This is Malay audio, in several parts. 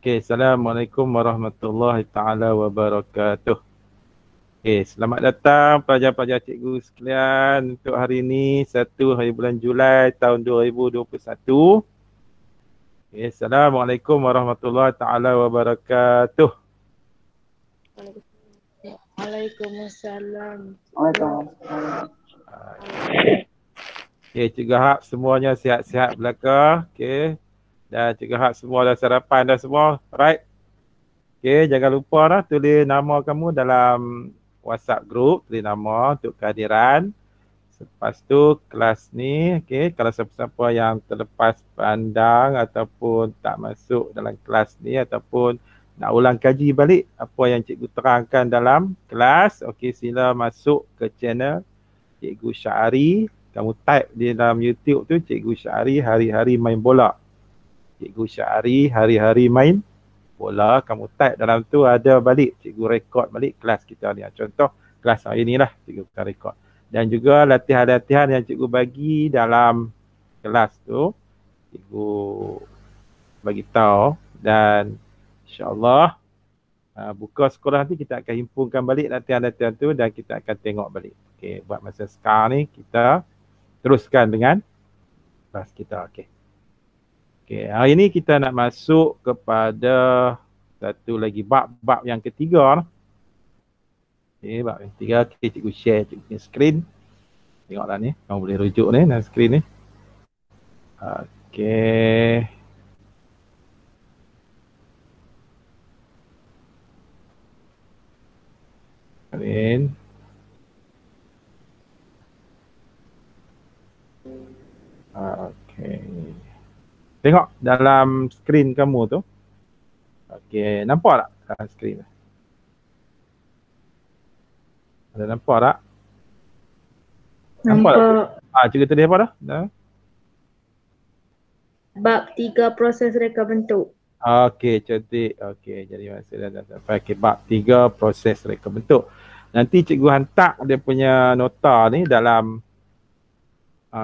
Okay, Assalamualaikum warahmatullahi taala wabarakatuh. Okay, selamat datang pelajar-pelajar cikgu sekalian untuk hari ini 1 hari bulan Julai tahun 2021. Okay, Assalamualaikum warahmatullahi taala wabarakatuh. Waalaikumsalam. Okay, cikgu harap semuanya sihat-sihat belaka. Okay, dan cikgu harap semua dah sarapan dah semua. Right? Okay, jangan lupa dah tulis nama kamu dalam WhatsApp group, tulis nama untuk kehadiran. Lepas tu kelas ni, okay, kalau siapa-siapa yang terlepas pandang ataupun tak masuk dalam kelas ni ataupun nak ulang kaji balik apa yang cikgu terangkan dalam kelas, okay, sila masuk ke channel Cikgu Syahari. Kamu type di dalam YouTube tu Cikgu Syahari hari-hari main bola. Cikgu Syahari hari-hari main bola, kamu type dalam tu ada balik, cikgu rekod balik kelas kita ni. Contoh kelas hari ni lah cikgu akan rekod. Dan juga latihan-latihan yang cikgu bagi dalam kelas tu, cikgu bagi tahu, dan insya-Allah buka sekolah nanti kita akan himpunkan balik latihan-latihan tu dan kita akan tengok balik. Okey, buat masa sekarang ni kita teruskan dengan kelas kita. Okey. Okay, hari ni kita nak masuk kepada satu lagi bab yang ketiga. Okay, bab yang ketiga. Okay, cikgu share cikgu punya screen. Tengoklah ni, kamu boleh rujuk ni dalam screen ni. Okay. Screen. Okay. Tengok dalam skrin kamu tu. Okey, nampak tak dalam skrin? Ada nampak tak? Nampak. Cikgu tulis apa dah? Bab 3 proses reka bentuk. Okey, cantik. Okey, jadi masa dah sampai ke bab 3 proses reka bentuk. Nanti cikgu hantar dia punya nota ni dalam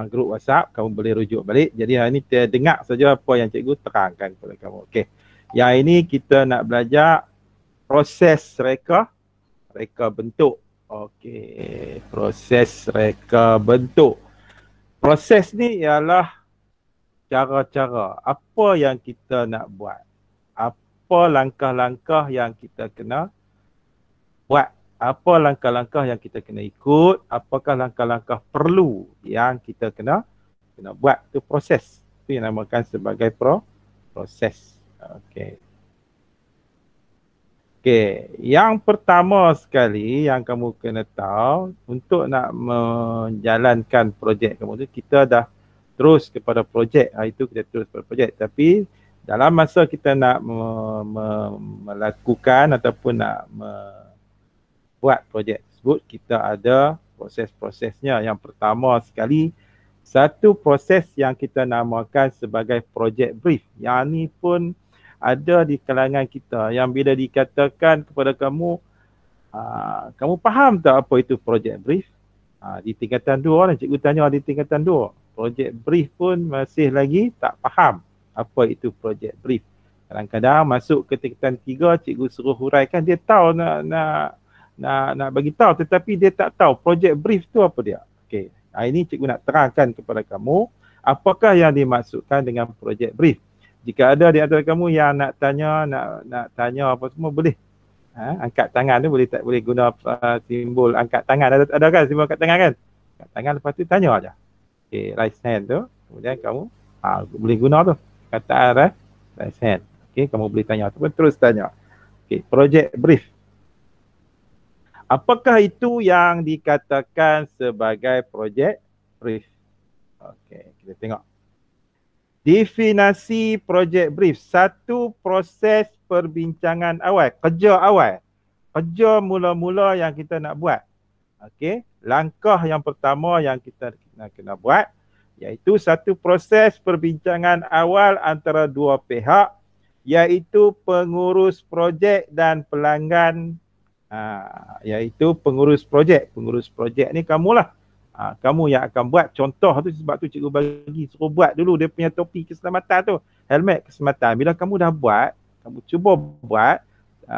grup WhatsApp, kamu boleh rujuk balik. Jadi hari ni kita dengar saja apa yang cikgu terangkan kepada kamu. Okey. Yang ini kita nak belajar proses reka bentuk. Okey, proses reka bentuk. Proses ni ialah cara-cara apa yang kita nak buat. Apa langkah-langkah yang kita kena buat. Apa langkah-langkah yang kita kena ikut, apakah langkah-langkah perlu yang kita kena buat. Itu proses. Itu yang namakan sebagai proses. Okey. Okey, yang pertama sekali yang kamu kena tahu, untuk nak menjalankan projek kamu tu, kita dah terus kepada projek. Itu kita terus kepada projek. Tapi dalam masa kita nak melakukan ataupun nak buat projek tersebut, kita ada proses-prosesnya. Yang pertama sekali, satu proses yang kita namakan sebagai projek brief. Yang ni pun ada di kalangan kita, yang bila dikatakan kepada kamu, kamu faham tak apa itu projek brief? Di tingkatan 2 lah, cikgu tanya di tingkatan 2. Projek brief pun masih lagi tak faham apa itu projek brief. Kadang-kadang masuk ke tingkatan 3, cikgu suruh huraikan, dia tahu nak bagi tahu, tetapi dia tak tahu projek brief tu apa dia. Okey, hari ini cikgu nak terangkan kepada kamu apakah yang dimaksudkan dengan projek brief. Jika ada di antara kamu yang nak tanya apa semua, boleh angkat tangan tu, boleh guna simbol angkat tangan. Ada kan simbol angkat tangan kan? Angkat tangan, lepas tu tanya aja. Okey, raise hand tu, kemudian kamu boleh guna tu kataan raise hand. Okey, kamu boleh tanya ataupun terus tanya. Okey, projek brief. Apakah itu yang dikatakan sebagai projek brief? Okey, kita tengok. Definisi projek brief, satu proses perbincangan awal, kerja mula-mula yang kita nak buat. Okey, langkah yang pertama yang kita nak kena buat iaitu satu proses perbincangan awal antara dua pihak, iaitu pengurus projek dan pelanggan. Iaitu pengurus projek. Pengurus projek ni kamulah. Kamu yang akan buat contoh tu, sebab tu cikgu bagi suruh buat dulu dia punya topi keselamatan tu, helmet keselamatan. Bila kamu dah buat, Kamu cuba buat.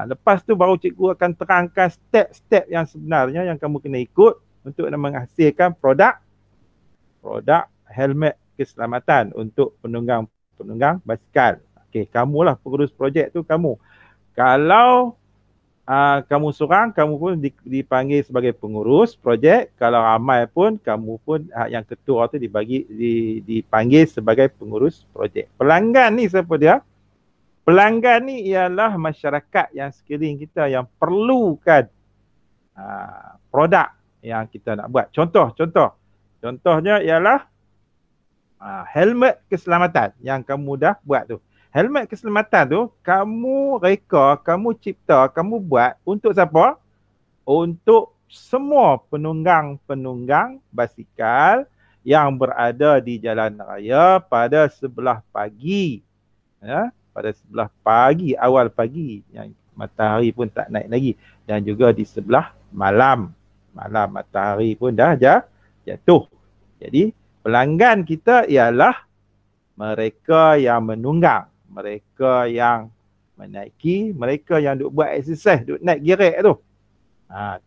Lepas tu baru cikgu akan terangkan step-step yang sebenarnya yang kamu kena ikut untuk menghasilkan produk helmet keselamatan untuk penunggang basikal. Okey, kamulah pengurus projek tu kamu. Kalau kamu seorang, kamu pun dipanggil sebagai pengurus projek. Kalau ramai pun, kamu pun yang ketua tu dipanggil sebagai pengurus projek. Pelanggan ni siapa dia? Pelanggan ni ialah masyarakat yang sekeliling kita yang perlukan produk yang kita nak buat. Contohnya ialah helmet keselamatan yang kamu dah buat tu. Helmet keselamatan tu kamu reka, kamu cipta, kamu buat untuk siapa? Untuk semua penunggang basikal yang berada di jalan raya pada sebelah pagi. Ya, pada sebelah pagi, awal pagi yang matahari pun tak naik lagi, dan juga di sebelah malam matahari pun dah jatuh. Jadi pelanggan kita ialah mereka yang menunggang, mereka yang menaiki, mereka yang duk buat exercise, duk naik gerek tu.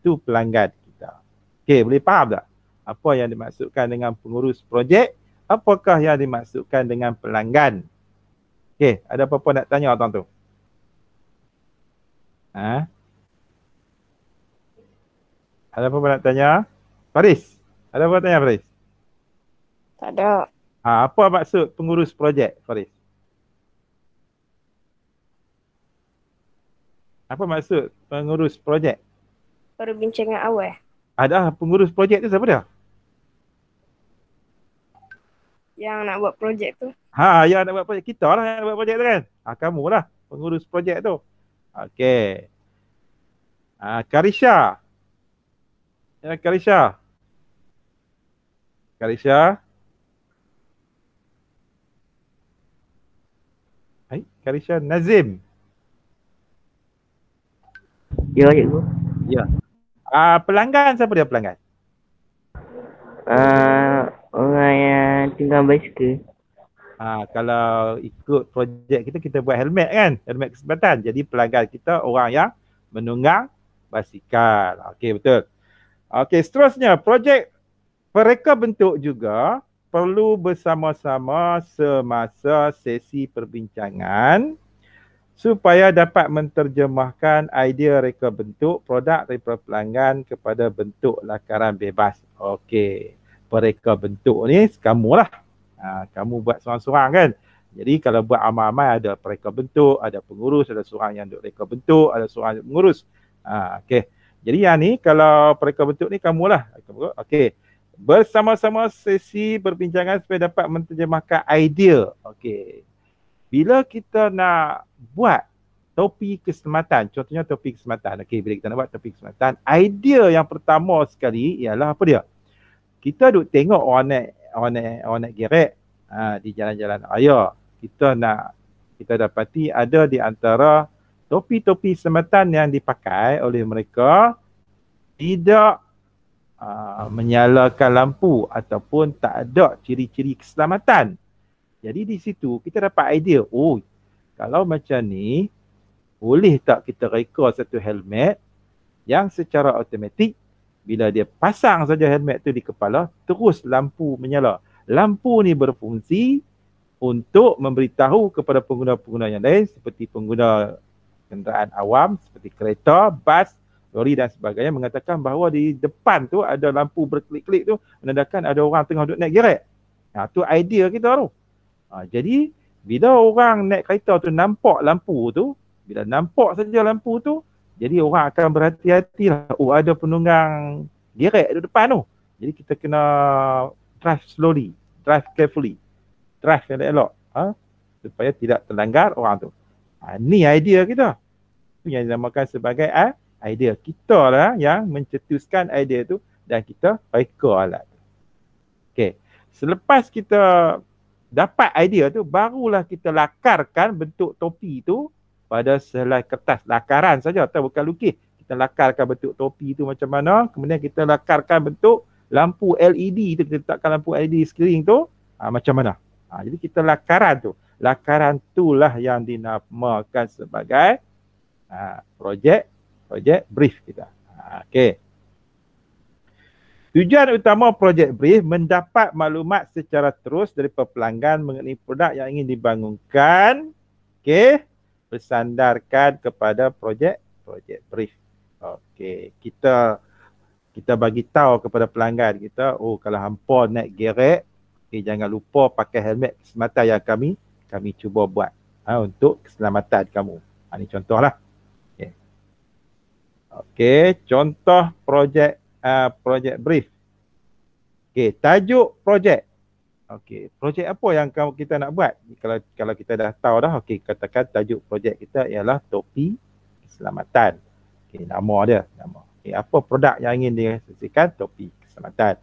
Tu pelanggan kita. Okey, boleh faham tak apa yang dimaksudkan dengan pengurus projek? Apakah yang dimaksudkan dengan pelanggan? Okey, ada apa-apa nak tanya tuan tu? Ada apa-apa nak tanya? Faris, ada apa tanya Faris? Tak ada. Apa maksud pengurus projek, Faris? Apa maksud pengurus projek? Perbincangan awal. Ada pengurus projek tu siapa dia? Yang nak buat projek tu. Yang nak buat projek. Kita lah yang nak buat projek tu kan? Kamu lah pengurus projek tu. Okey. Karisha. Ya, Karisha. Karisha Nazim. Ya, cikgu. Ya. Pelanggan siapa dia pelanggan? Orang yang tinggal basikal. Kalau ikut projek kita buat helmet kan? Helmet keselamatan. Jadi pelanggan kita orang yang menunggang basikal. Okey, betul. Okey, seterusnya projek mereka bentuk juga perlu bersama-sama semasa sesi perbincangan supaya dapat menterjemahkan idea reka bentuk produk daripada pelanggan kepada bentuk lakaran bebas. Okey, pereka bentuk ni kamulah. Kamu buat seorang-seorang kan. Jadi kalau buat amal-amal ada pereka bentuk, ada pengurus, ada seorang yang duk reka bentuk, ada seorang yang mengurus. Okey. Jadi yang ni kalau pereka bentuk ni kamulah. Okey. Bersama-sama sesi perbincangan supaya dapat menterjemahkan idea. Okey. Bila kita nak buat topi keselamatan, contohnya topi keselamatan. Okey, bila kita nak buat topi keselamatan, idea yang pertama sekali ialah apa dia? Kita duk tengok orang naik gerek di jalan-jalan raya. Kita dapati ada di antara topi-topi keselamatan yang dipakai oleh mereka tidak menyalakan lampu ataupun tak ada ciri-ciri keselamatan. Jadi di situ kita dapat idea, kalau macam ni boleh tak kita reka satu helmet yang secara automatik bila dia pasang saja helmet tu di kepala, terus lampu menyala. Lampu ni berfungsi untuk memberitahu kepada pengguna-pengguna yang lain seperti pengguna kenderaan awam seperti kereta, bas, lori dan sebagainya, mengatakan bahawa di depan tu ada lampu berkelip-kelip tu menandakan ada orang tengah duduk naik gerek. Tu idea kita tu. Jadi bila orang naik kereta tu nampak lampu tu, bila nampak saja lampu tu, jadi orang akan berhati-hatilah. Ada penunggang gerek di depan tu. Jadi kita kena drive slowly, drive carefully, drive elok-elok, supaya tidak terlanggar orang tu. Ni idea kita. Itu yang dinamakan sebagai idea. Kita lah yang mencetuskan idea tu dan kita reka alat tu. Okey. Selepas kita dapat idea tu, barulah kita lakarkan bentuk topi tu pada sehelai kertas. Lakaran saja, atau bukan lukis. Kita lakarkan bentuk topi tu macam mana, kemudian kita lakarkan bentuk lampu LED tu, kita letakkan lampu LED sekeliling tu macam mana. Jadi kita lakaran tu. lakaran itulah yang dinamakan sebagai projek brief kita. Okey. Tujuan utama projek brief mendapat maklumat secara terus daripada pelanggan mengenai produk yang ingin dibangunkan. Okey, bersandarkan kepada projek brief. Okey, kita bagi tahu kepada pelanggan kita, oh kalau hampa naik gerek, okay, jangan lupa pakai helmet keselamatan yang kami cuba buat untuk keselamatan kamu. Ini contohlah. Okey, contoh projek brief. Okey, tajuk projek. Okey, projek apa yang kita nak buat? Kalau kita dah tahu dah, okey, katakan tajuk projek kita ialah topi keselamatan. Okey, nama dia, nama. Okey, apa produk yang ingin dihasilkan? Topi keselamatan.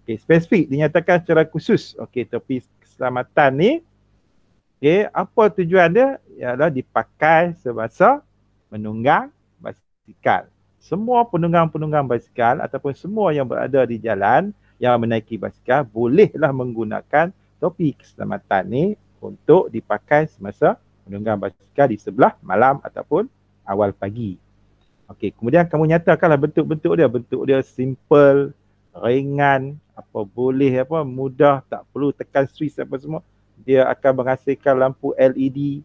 Okey, spesifik dinyatakan secara khusus. Okey, topi keselamatan ni, okey, apa tujuan dia? Ialah dipakai semasa menunggang basikal. Semua penunggang basikal ataupun semua yang berada di jalan yang menaiki basikal bolehlah menggunakan topi keselamatan ni untuk dipakai semasa menunggang basikal di sebelah malam ataupun awal pagi. Okey, kemudian kamu nyatakanlah bentuk-bentuk dia. Bentuk dia simple, ringan, mudah, tak perlu tekan switch apa semua. Dia akan menghasilkan lampu LED.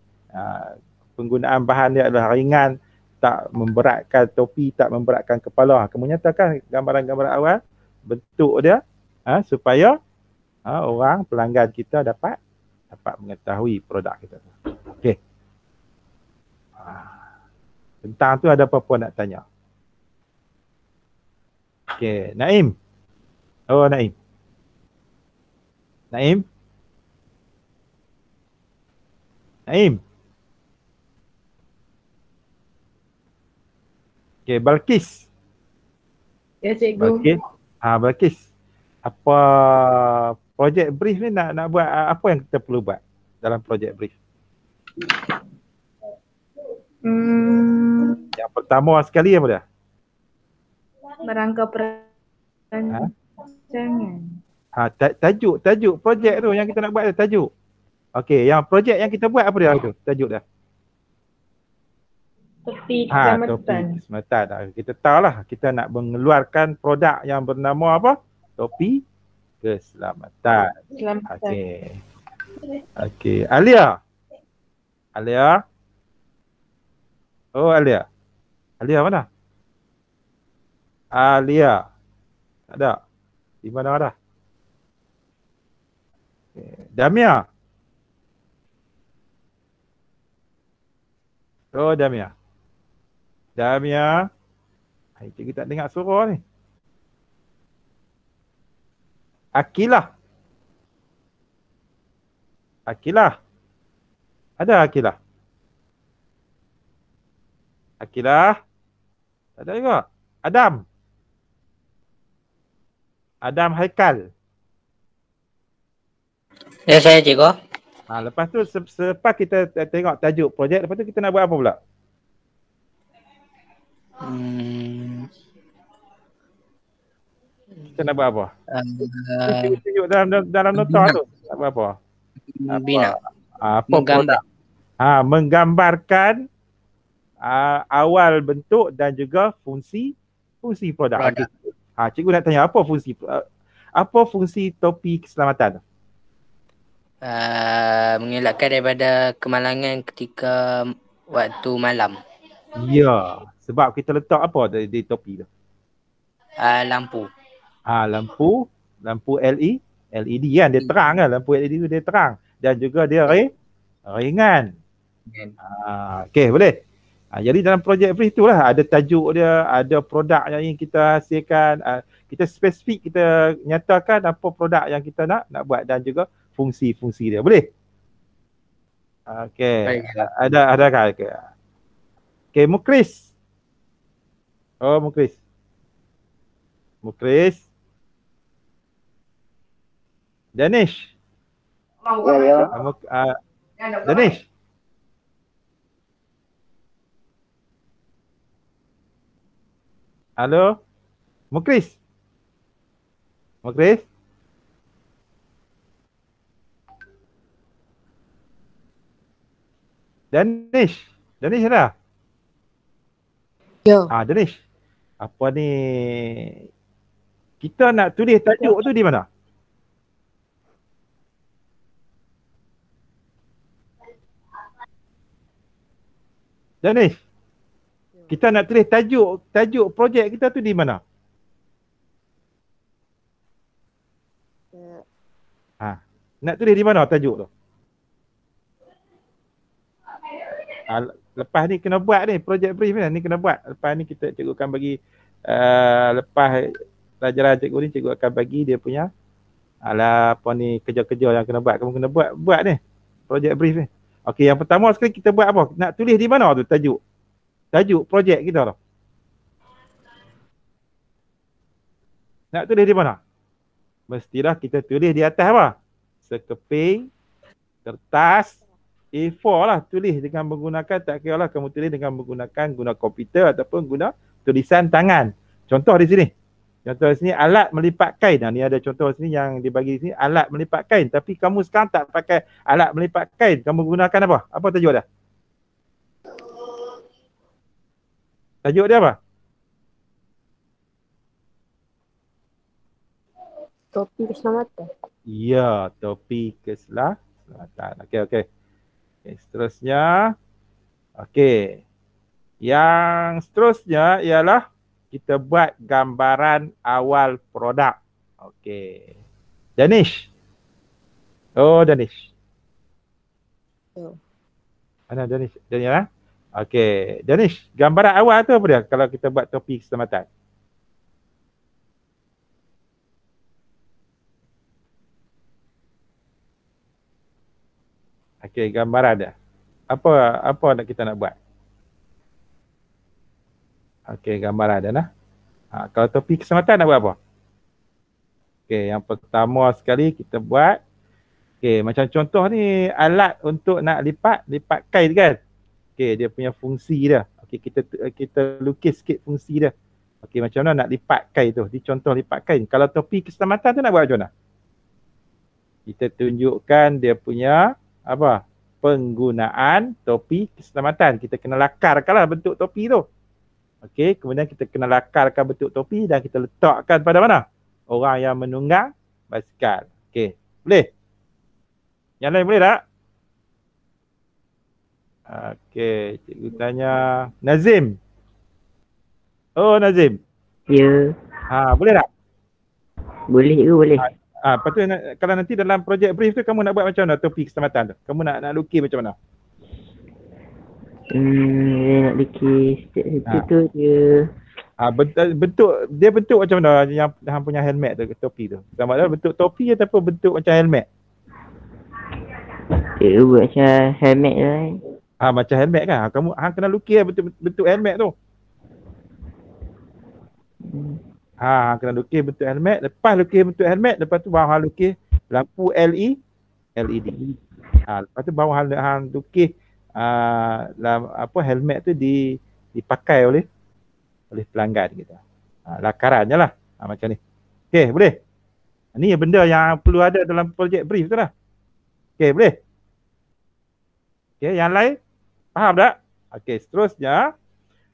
Penggunaan bahan dia adalah ringan, tak memberatkan topi, tak memberatkan kepala. Kamu nyatakan gambaran-gambaran awal, bentuk dia supaya orang pelanggan kita dapat mengetahui produk kita. Okey. Tentang tu ada apa-apa nak tanya? Okey, Naim. Oh, Naim. Naim. Okey, Balkis. Ya, cikgu. Balkis. Balkis. Apa projek brief ni nak buat, apa yang kita perlu buat dalam projek brief? Yang pertama sekali apa dia? Merangka perancangan. Tajuk projek tu yang kita nak buat, tajuk. Okey, yang projek yang kita buat apa dia tu? Tajuk dia. Topi keselamatan. Topi keselamatan. Kita tahulah kita nak mengeluarkan produk yang bernama apa? Topi keselamatan. Okey. Alia. Oh, Alia mana? Alia. Tak ada. Di mana ada? Damia. Oh, Damia. Cikgu tak dengar suara ni. Akilah. Ada Akilah? Tak ada juga. Adam Haikal. Ya, saya cikgu. Lepas tu selepas kita tengok tajuk projek, lepas tu kita nak buat apa pula? Kita nak buat apa? Tunjuk dalam nota tu. Nak buat apa? Bina. Menggambar. Menggambarkan awal bentuk dan juga fungsi produk. Cikgu nak tanya apa fungsi topi keselamatan? Mengelakkan daripada kemalangan ketika waktu malam. Ya, sebab kita letak apa di topi tu? Lampu. Lampu LED kan, dia terang kan, lampu LED tu dia terang dan juga dia ringan. Okey, boleh. Jadi dalam projek brief itulah ada tajuk dia, ada produk yang ingin kita hasilkan, kita spesifik, kita nyatakan apa produk yang kita nak buat dan juga fungsi-fungsi dia. Boleh? Okey. Ada kan? Okey, Mukris. Oh, Mukris. Danish. Danish. Halo? Mukris? Danish. Danish ada? Yo. Danish. Apa ni? Kita nak tulis tajuk tu di mana? Danish. Kita nak tulis tajuk projek kita tu di mana? Nak tulis di mana tajuk tu? Lepas ni kena buat ni, projek brief ni kena buat. Lepas ni cikgu akan bagi lepas pelajaran cikgu ni, cikgu akan bagi dia punya apa ni kerja-kerja yang kena buat. Kamu kena buat ni, projek brief ni. Okey, yang pertama sekali kita buat apa? Nak tulis di mana tu tajuk projek kita tu? Nak tulis di mana? Mestilah kita tulis di atas apa? Sekeping kertas A4 lah, tulis dengan menggunakan, tak kira lah kamu tulis dengan guna komputer ataupun guna tulisan tangan. Contoh di sini. Contoh di sini alat melipat kain. Ni ada contoh sini yang dibagi di sini alat melipat kain. Tapi kamu sekarang tak pakai alat melipat kain. Kamu gunakan apa? Apa tajuk dia? Tajuk dia apa? Topi keselamatan. Ya, topi keselamatan. Okey. Seterusnya. Okey. Yang seterusnya ialah kita buat gambaran awal produk. Okey. Danish. Oh, Danish. Mana Danish? Danish. Okey. Danish, gambaran awal tu apa dia kalau kita buat topi keselamatan? Okey, gambaran dia. Apa nak kita nak buat? Okey, gambaran dia nah. Kalau topi keselamatan nak buat apa? Okey, yang pertama sekali kita buat, okey, macam contoh ni alat untuk nak lipat kain kan. Okey, dia punya fungsi dia. Okey, kita lukis sikit fungsi dia. Okey, macam mana nak lipat kain tu? Di contoh lipat kain. Kalau topi keselamatan tu nak buat macam mana? Kita tunjukkan dia punya apa? Penggunaan topi keselamatan. Kita kena lakarkanlah bentuk topi tu. Okey, kemudian kita kena lakarkan bentuk topi dan kita letakkan pada mana? Orang yang menunggang basikal. Okey, boleh? Yang lain boleh tak? Okey, cikgu tanya Nazim. Oh, Nazim. Ya. Boleh tak? Boleh ke boleh? Lepas tu kalau nanti dalam projek brief tu kamu nak buat macam mana topi keselamatan tu? Kamu nak lukis macam mana? Nak lukis setiap tu dia. Bentuk macam mana yang hang punya helmet tu, topi tu? Sama ada bentuk topi ataupun bentuk macam helmet? Dia buat macam helmet tu kan. Macam helmet kan? Hang kena lukis bentuk helmet tu. Kena lukis bentuk helmet. Lepas lukis bentuk helmet, lepas tu baru hang lukis lampu LED. Lepas tu baru hang lukis helmet tu dipakai oleh pelanggan kita. Lakarannya lah. Macam ni. Okey, boleh? Ni benda yang perlu ada dalam projek brief tu lah. Okey, boleh? Okey, yang lain? Faham tak? Okey, seterusnya.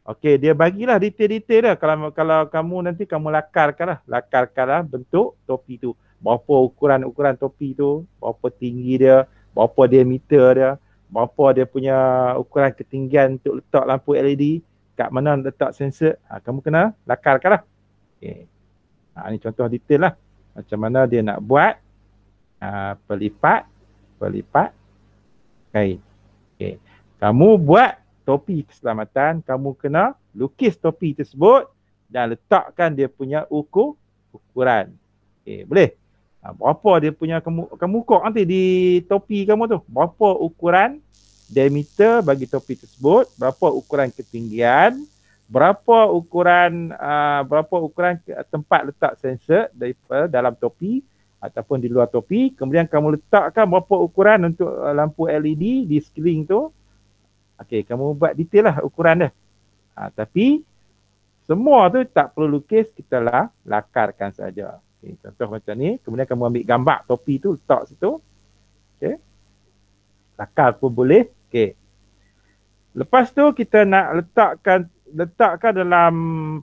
Okey, dia bagilah detail-detail dia. Kalau kamu nanti kamu lakarkanlah bentuk topi tu. Berapa ukuran topi tu, berapa tinggi dia, berapa diameter dia, berapa dia punya ukuran ketinggian untuk letak lampu LED, kat mana letak sensor. Kamu kena lakarkanlah. Okey. Ni contoh detail lah. Macam mana dia nak buat pelipat kain. Okey. Kamu buat topi keselamatan, kamu kena lukis topi tersebut dan letakkan dia punya ukuran. Okey, boleh? Berapa dia punya kamu ukur nanti di topi kamu tu. Berapa ukuran diameter bagi topi tersebut, berapa ukuran ketinggian, berapa ukuran tempat letak sensor daripada dalam topi ataupun di luar topi. Kemudian kamu letakkan berapa ukuran untuk lampu LED di sekeliling tu. Okey, kamu buat detail lah ukuran dia. Tapi semua tu tak perlu lukis, kita lakarkan saja. Okay, contoh macam ni. Kemudian kamu ambil gambar topi tu, letak situ. Okey. Lakar pun boleh. Okey. Lepas tu kita nak letakkan dalam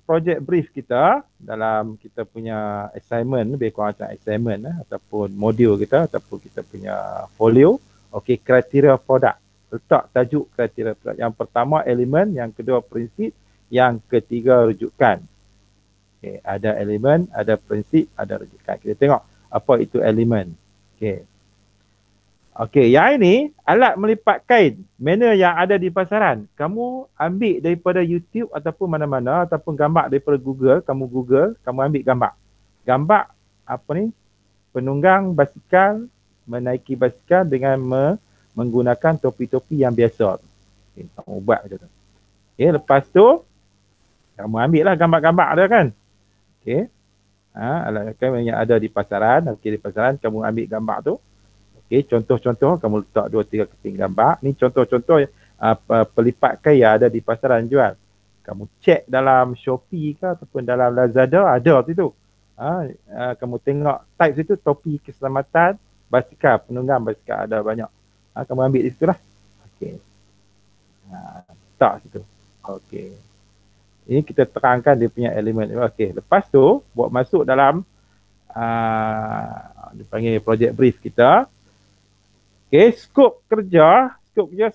project brief kita, dalam kita punya assignment, lebih kurang macam assignment ataupun modul kita ataupun kita punya folio. Okey, kriteria produk. Letak tajuk kriteria produk. Yang pertama elemen, yang kedua prinsip, yang ketiga rujukan. Okey, ada elemen, ada prinsip, ada rujukan. Kita tengok apa itu elemen. Okey. Okey, yang ini alat melipat kain. Mana yang ada di pasaran. Kamu ambil daripada YouTube ataupun mana-mana ataupun gambar daripada Google, kamu ambil gambar. Gambar apa ni? Penunggang basikal menaiki basikal dengan menggunakan topi-topi yang biasa. Okay, kamu buat macam tu. Okey, lepas tu kamu ambil lah gambar-gambar ada kan. Okey. Alat kain yang ada di pasaran, okey di pasaran kamu ambil gambar tu. Okay, contoh-contoh kamu letak 2-3 keping gambar. Ni contoh-contoh pelipat kain yang ada di pasaran jual. Kamu cek dalam Shopee ke ataupun dalam Lazada ada situ. Kamu tengok type situ topi keselamatan basikal, penunggang basikal ada banyak. Kamu ambil di situ lah. Okey. Tak situ. Okey. Ini kita terangkan dia punya elemen. Okey, lepas tu buat masuk dalam dipanggil project brief kita. Okey, skop kerja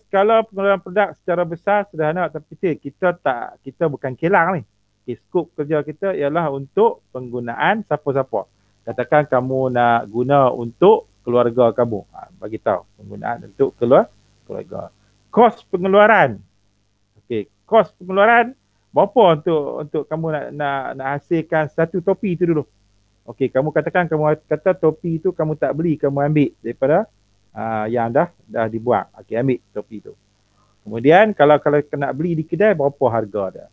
skala pengeluaran produk secara besar, sederhana atau kecil. Kita bukan kilang ni. Okey, skop kerja kita ialah untuk penggunaan siapa-siapa. Katakan kamu nak guna untuk keluarga kamu. Bagi tahu penggunaan untuk keluarga. Kos pengeluaran. Okey, kos pengeluaran berapa untuk kamu nak hasilkan satu topi tu dulu. Okey, kamu katakan kamu kata topi tu kamu tak beli, kamu ambil daripada yang dah dibuat. Okey, ambil topi tu. Kemudian kalau nak beli di kedai berapa harga dia.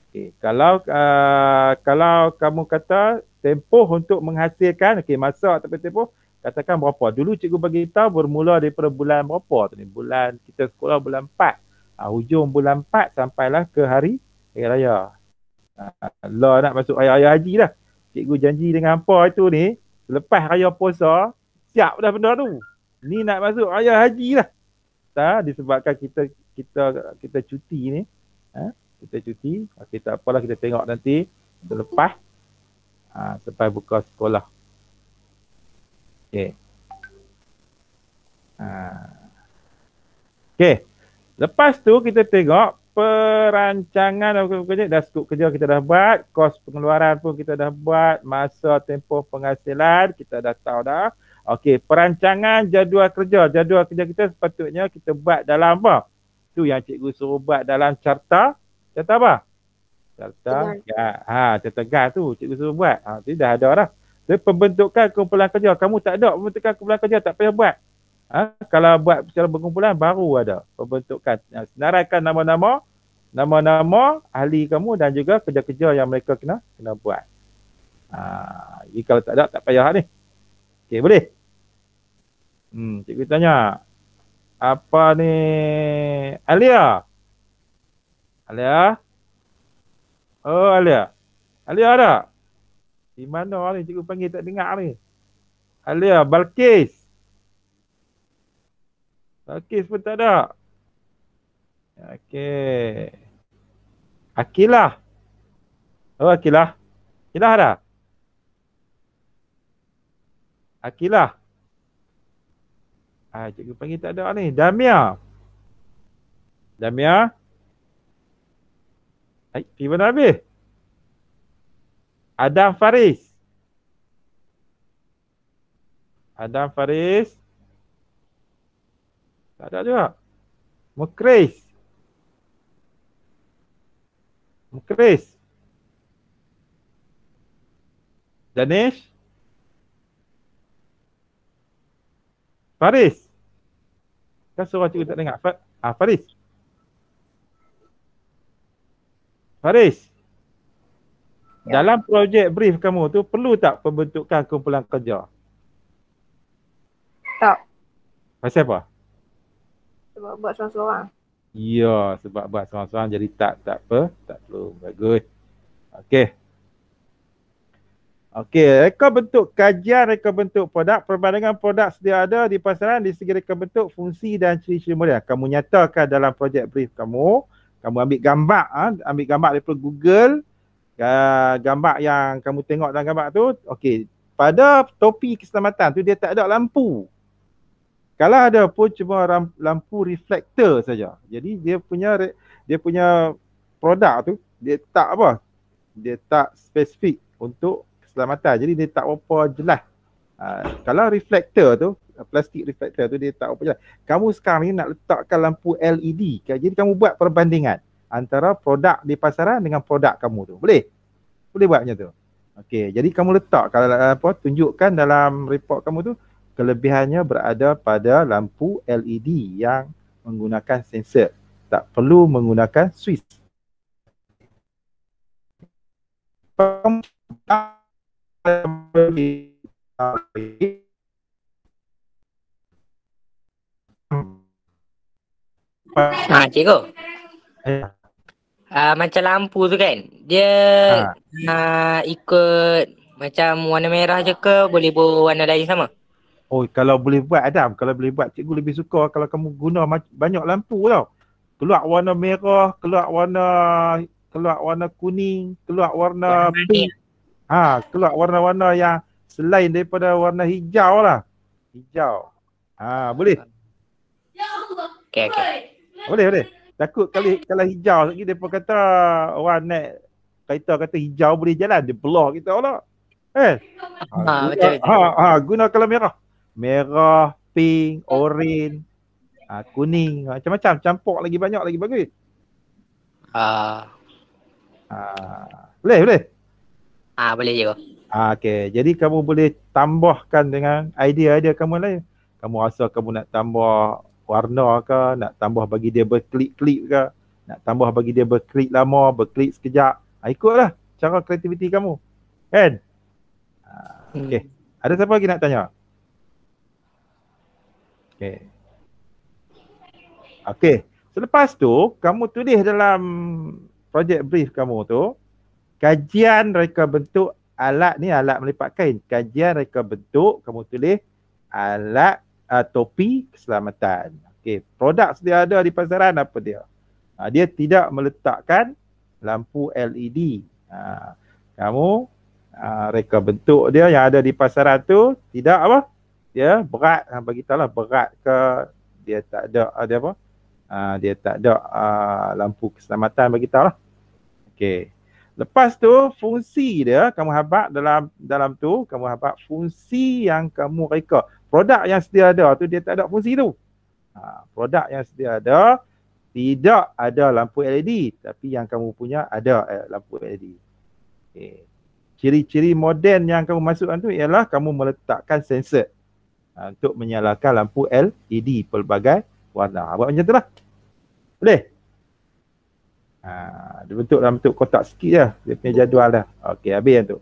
Okey, kalau kamu kata tempoh untuk menghasilkan, okey, masa ataupun tempoh, katakan berapa. Dulu cikgu bagi tahu bermula daripada bulan berapa tu ni? Bulan kita sekolah bulan 4. Hujung bulan 4 sampailah ke hari raya. Lah nak masuk raya haji dah. Cikgu janji dengan hampa itu ni, selepas raya puasa, siap dah benda tu. Ni nak masuk raya haji lah. Disebabkan kita cuti ni. Kita cuti. Okey, tak apalah, kita tengok nanti selepas sampai buka sekolah. Okey. Okey. Lepas tu kita tengok perancangan dah skop kerja kita dah buat, kos pengeluaran pun kita dah buat, masa tempoh penghasilan kita dah tahu dah. Okey, perancangan jadual kerja. Jadual kerja kita sepatutnya kita buat dalam apa? Tu yang cikgu suruh buat dalam carta. Carta apa? Carta carta gas tu cikgu suruh buat. Jadi dah ada dah. Jadi pembentukan kumpulan kerja. Kamu tak ada pembentukan kumpulan kerja, tak payah buat. Kalau buat secara berkumpulan baru ada pembentukan. Senaraikan nama-nama ahli kamu dan juga kerja-kerja yang mereka kena buat. Jadi kalau tak ada, tak payah ni. Okey, boleh? Cikgu tanya. Apa ni? Alia? Oh, Alia. Alia ada? Di mana ni? Cikgu panggil tak dengar ni. Alia, Balkis. Balkis pun tak ada. Okey. Akilah. Oh, Akilah. Akilah ada? Akilah. Cikgu panggil tak ada ni. Damia. Pergi mana habis? Adam Faris. Tak ada juga. Mukris. Danish. Faris. Kan suruh cikgu tak dengar. Faris. Ya. Dalam projek brief kamu tu perlu tak pembentukan kumpulan kerja? Tak. Pasal apa? Sebab buat seorang-seorang. Ya, sebab buat seorang-seorang jadi tak apa, tak perlu. Bagus. Okey. Okey, reka bentuk kajian, reka bentuk produk, perbandingan produk sedia ada di pasaran di segi reka bentuk, fungsi dan ciri-ciri model. Kamu nyatakan dalam projek brief kamu ambil gambar, ambil gambar daripada Google, gambar yang kamu tengok dalam gambar tu, okey, pada topi keselamatan tu dia tak ada lampu. Kalau ada pun cuma lampu reflektor saja. Jadi dia punya produk tu dia tak apa? Dia tak spesifik untuk keselamatan. Jadi dia tak apa jelas. Kalau reflektor tu, plastik reflektor tu dia tak apa jelas. Kamu sekarang ni nak letakkan lampu LED. Jadi kamu buat perbandingan antara produk di pasaran dengan produk kamu tu. Boleh? Boleh buat macam tu. Okey, jadi kamu letak kalau apa tunjukkan dalam report kamu tu kelebihannya berada pada lampu LED yang menggunakan sensor. Tak perlu menggunakan switch. Cikgu. Macam lampu tu kan, dia ikut macam warna merah je ke boleh berwarna lain sama? Oh, kalau boleh buat Adam, kalau boleh buat, cikgu lebih suka kalau kamu guna banyak lampu tau. Keluar warna merah, keluar warna kuning, keluar warna pink. Keluar warna-warna yang selain daripada warna hijau lah. Hijau. Boleh? Okey. Boleh. Takut kalau hijau lagi depa kata orang naik kereta kata hijau boleh jalan, dia blur kita pula. Betul. Guna kalau merah. Merah, pink, orange, kuning, macam-macam campur lagi banyak lagi bagus. Boleh. Boleh je. Okey, jadi kamu boleh tambahkan dengan idea-idea kamu lain. Kamu rasa kamu nak tambah warna ke, nak tambah bagi dia berkelip-kelip ke, nak tambah bagi dia berkelip lama, berkelip sekejap. Ikutlah cara kreativiti kamu. Kan? Okey. Ada siapa lagi nak tanya? Okey. Selepas tu, kamu tulis dalam projek brief kamu tu, kajian reka bentuk alat ni, alat melipat kain. Kajian reka bentuk, kamu tulis alat topi keselamatan. Okey, produk sedia ada di pasaran apa dia? Dia tidak meletakkan lampu LED. Kamu reka bentuk dia yang ada di pasaran tu tidak apa? Dia berat, bagi tahulah berat ke, dia tak ada apa? Dia tak ada lampu keselamatan, bagi tahulah. Okey. Lepas tu fungsi dia kamu habaq dalam tu, kamu habaq fungsi yang kamu reka. Produk yang sedia ada tu dia tak ada fungsi tu. Produk yang sedia ada tidak ada lampu LED, tapi yang kamu punya ada lampu LED. Okay. Ciri-ciri moden yang kamu masukkan tu ialah kamu meletakkan sensor untuk menyalakan lampu LED pelbagai warna. Buat macam tu lah. Boleh? Dia bentuk dalam bentuk kotak sikit je. Dia punya jadual dah. Okey, habis yang tu.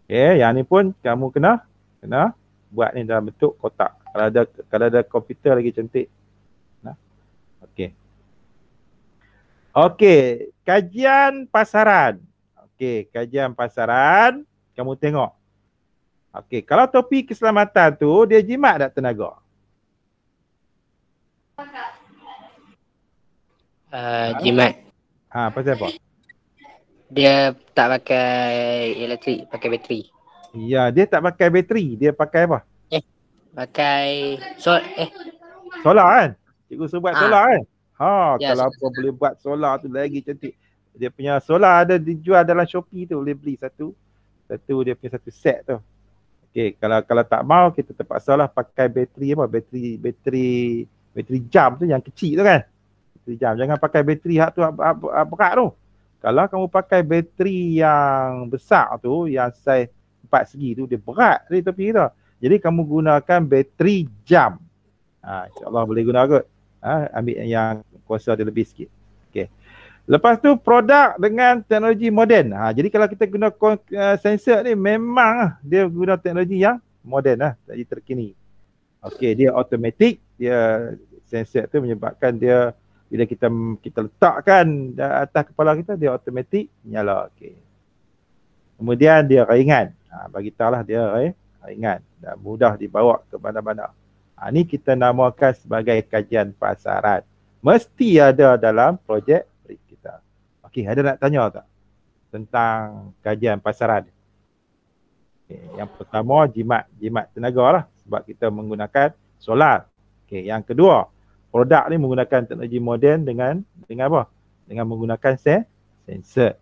Okey, yang ni pun kamu kena buat ni dalam bentuk kotak. Kalau ada komputer lagi cantik. Okey. Okey, kajian pasaran. Okey, kajian pasaran kamu tengok. Okey, kalau topi keselamatan tu dia jimat tak tenaga? Jimat. Pasal apa? Dia tak pakai elektrik, pakai bateri. Ya, dia tak pakai bateri, dia pakai apa? Pakai solar kan? Cikgu suruh buat solar kan? Ya, Kalau apa boleh buat solar tu lagi cantik. Dia punya solar ada dijual dalam Shopee tu, boleh beli satu dia punya satu set tu. Okey, kalau tak mau kita terpaksalah pakai bateri apa? Bateri jam tu yang kecil tu kan? Bateri jam. Jangan pakai bateri hak tu berat tu. Kalau kamu pakai bateri yang besar tu, yang saiz 4 segi tu, dia berat dari tepi tu. Jadi kamu gunakan bateri jam. InsyaAllah boleh guna kot. Ambil yang kuasa dia lebih sikit. Okay. Lepas tu produk dengan teknologi moden. Jadi kalau kita guna sensor ni memang dia guna teknologi yang moden lah. Jadi terkini. Okey, dia automatik. Dia sensor tu menyebabkan dia bila kita letakkan atas kepala kita, dia automatik nyala. Okey. Kemudian dia ringan. Bagi tahulah dia ringan dan mudah dibawa ke mana-mana. Ni kita namakan sebagai kajian pasaran. Mesti ada dalam projek brief kita. Okey, ada nak tanya tak tentang kajian pasaran? Okay, yang pertama jimat tenaga lah sebab kita menggunakan solar. Okey, yang kedua, produk ni menggunakan teknologi moden dengan apa? Dengan menggunakan sensor.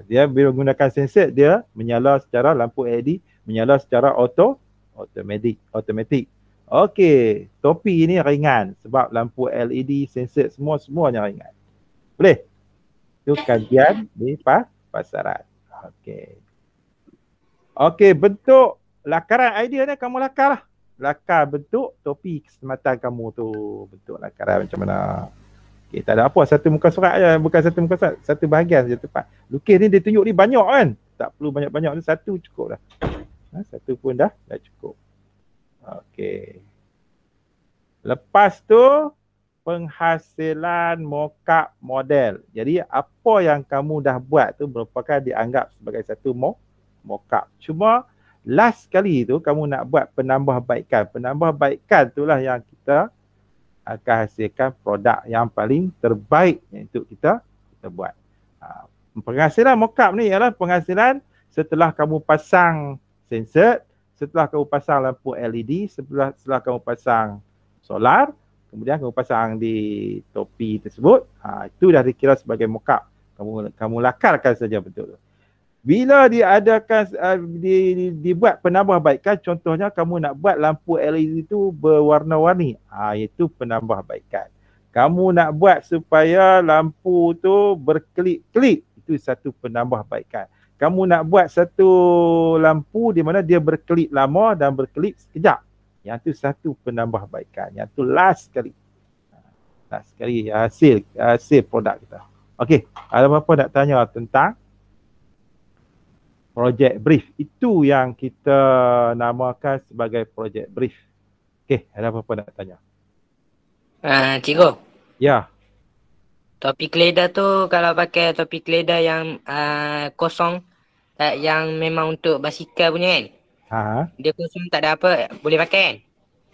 Dia bila menggunakan sensor, dia menyala secara lampu LED, menyala secara automatik. Okey, topi ni ringan sebab lampu LED, sensor semuanya ringan. Boleh? Itu kajian di pasaran. Okey. Okey, bentuk lakaran idea ni kamu lakar lah. Lakar bentuk topi keselamatan kamu tu. Bentuk lakaran macam mana. Okey, tak ada apa. Satu muka surat je. Bukan satu muka surat. Satu bahagian saja tepat. Lukis ni dia tunjuk ni banyak kan. Tak perlu banyak-banyak ni. Satu cukup dah. Satu pun dah cukup. Okey. Lepas tu penghasilan mockup model. Jadi apa yang kamu dah buat tu merupakan dianggap sebagai satu mockup. Cuma last kali tu kamu nak buat penambahbaikan. Penambahbaikan itulah yang kita akan hasilkan produk yang paling terbaik yang untuk kita buat. Penghasilan mockup ni ialah penghasilan setelah kamu pasang sensor, setelah kamu pasang lampu LED, setelah kamu pasang solar, kemudian kamu pasang di topi tersebut, itu dah dikira sebagai mockup. Kamu lakarkan saja bentuk tu. Bila diadakan dibuat penambahbaikan, contohnya kamu nak buat lampu LED itu berwarna-warni, itu penambahbaikan. Kamu nak buat supaya lampu tu berkelip-kelip, itu satu penambahbaikan. Kamu nak buat satu lampu di mana dia berkelip lama dan berkelip sekejap, yang tu satu penambahbaikan. Yang tu last sekali. Last sekali hasil produk kita. Okey, ada apa-apa nak tanya tentang project brief? Itu yang kita namakan sebagai project brief. Okey, ada apa-apa nak tanya? Cikgu. Ya. Topi keledar tu kalau pakai topi keledar yang kosong, yang memang untuk basikal punya kan? Dia kosong tak ada apa, boleh pakai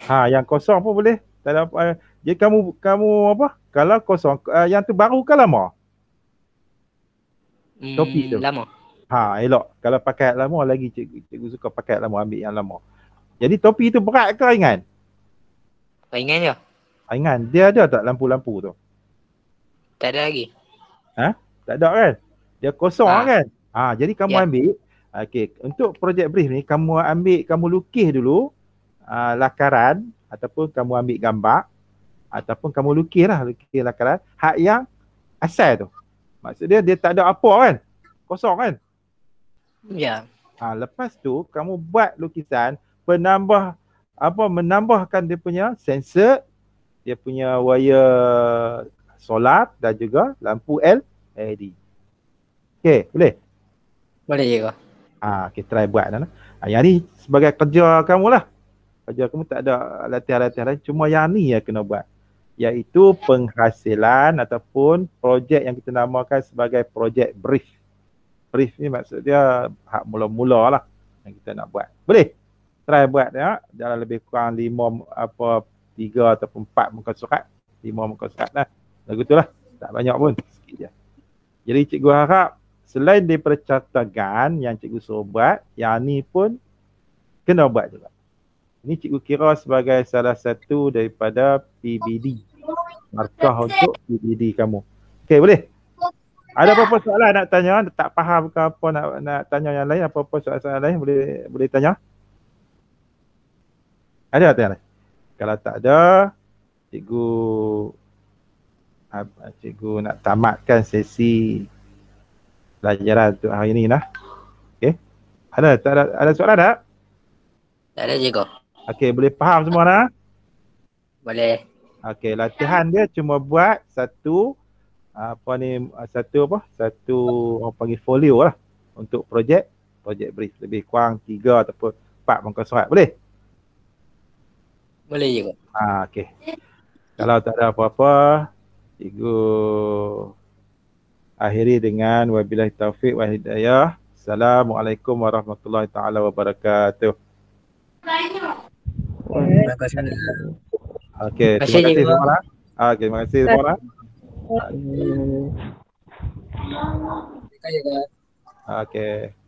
kan? Yang kosong pun boleh. Tak ada apa. Jadi kamu apa? Kalau kosong, yang tu baru ke lama? Topi tu. Lama. Elok. Kalau pakai lama lagi cikgu suka pakai lama, ambil yang lama. Jadi topi tu berat ke ringan? Ringan je. Ringan. Dia ada tak lampu-lampu tu? Tak ada lagi. Tak ada kan? Dia kosong kan? Jadi kamu ambil. Okey, untuk projek brief ni kamu lukis dulu lakaran ataupun kamu ambil gambar ataupun kamu lukis lakaran hak yang asal tu. Maksud dia tak ada apa kan? Kosong kan? Ya. Lepas tu kamu buat lukisan menambahkan dia punya sensor, dia punya wire solar dan juga lampu LED. Okey, boleh? Boleh je kau. Okey, try buat dah. Yang ni sebagai kerja kamu lah. Kerja kamu tak ada latihan-latihan lain, cuma yang ni yang kena buat. Iaitu penghasilan ataupun projek yang kita namakan sebagai projek brief. Brief ni maksud dia hak mula-mula lah yang kita nak buat. Boleh? Try buat ya. Dalam lebih kurang 3 ataupun 4 muka surat. 5 muka surat lah. Lagu tu lah. Tak banyak pun. Sikit je. Jadi cikgu harap selain daripada catagan yang cikgu suruh buat, yang ni pun kena buat juga. Ini cikgu kira sebagai salah satu daripada PBD. Markah untuk PBD kamu. Okey, boleh? Ada apa-apa soalan nak tanya? Tak faham ke apa nak tanya yang lain? Apa-apa soalan lain boleh tanya? Ada tak tanya? Kalau tak ada, cikgu nak tamatkan sesi pelajaran untuk hari ini lah. Okey. Ada soalan tak? Tak ada je kau. Okey, boleh faham semua dah? Boleh. Okey, latihan dia cuma buat satu orang panggil folio lah untuk projek brief. Lebih kurang 3 ataupun 4 muka surat. Boleh? Boleh je kau. Okey. Kalau tak ada apa-apa, cikgu akhiri dengan wabillahi taufiq wal hidayah. Assalamualaikum warahmatullahi taala wabarakatuh. Okey, terima kasih semua. Okey, terima kasih semua. Okey.